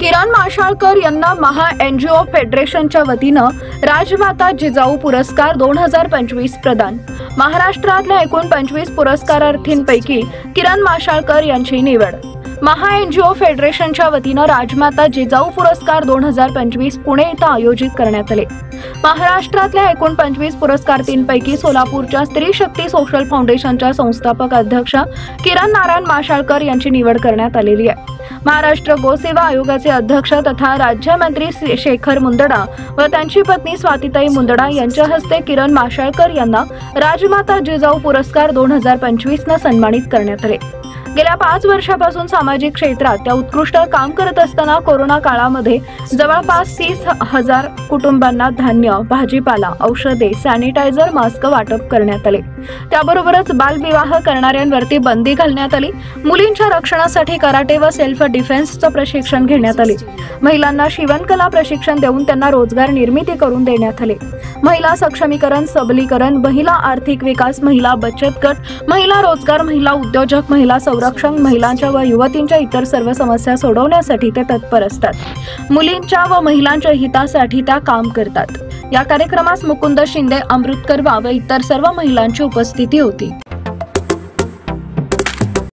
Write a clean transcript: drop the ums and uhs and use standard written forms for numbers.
किरण माशाळकर यांना महा एनजीओ फेडरेशनच्या वतीनं राजमाता जिजाऊ पुरस्कार 2025 प्रदान। महाराष्ट्रातल्या एकूण 25 पुरस्कारार्थींपैकी किरण माशाळकर यांची निवड। महा एनजीओ फेडरेशनच्या वतीनं राजमाता जिजाऊ पुरस्कार 2025 पुणे इथं आयोजित करण्यात आले। महाराष्ट्रातल्या एकूण 25 पुरस्कारार्थींपैकी सोलापूरच्या स्त्री शक्ती सोशल फाउंडेशनच्या संस्थापक अध्यक्षा किरण नारायण माशाळकर यांची निवड करण्यात आलेली आहे। महाराष्ट्र गोसेवा आयोगाचे अध्यक्ष तथा राज्यमंत्री शेखर मुंदडा व त्यांची पत्नी स्वातीताई मुंदडा यांच्या हस्ते किरण माशाळकर यांना राजमाता जिजाऊ पुरस्कार 2025 ने सन्मानित करण्यात आले। गेल्या 5 वर्षापासून सामाजिक क्षेत्रात त्या उत्कृष्ट काम करत असताना कोरोना काळामध्ये जवळपास 30,000 कुटुंबांना धान्य, भाजीपाला, औषधे, सॅनिटायझर, मास्क वाटप करण्यात आले। त्याबरोबरच बालविवाह करणाऱ्यांवरती बंदी घालण्यात आली। मुलींच्या रक्षणासाठी कराटे व सेल्फ डिफेन्सचं प्रशिक्षण घेण्यात आले। महिलांना शिवणकला प्रशिक्षण देऊन त्यांना रोजगार निर्मिती करून देण्यात आले। महिला सक्षमीकरण, सबलीकरण, महिला आर्थिक विकास, महिला बचत गट, महिला रोजगार, महिला उद्योजक, महिला संरक्षण, महिलांच्या व युवतींच्या इतर सर्व समस्या सोडवण्यासाठी ते तत्पर असतात। मुलींच्या व महिलांच्या हितासाठी त्या काम करतात। या कार्यक्रमास मुकुंद शिंदे, अमृत करवा व इतर सर्व महिलांची उपस्थिती होती।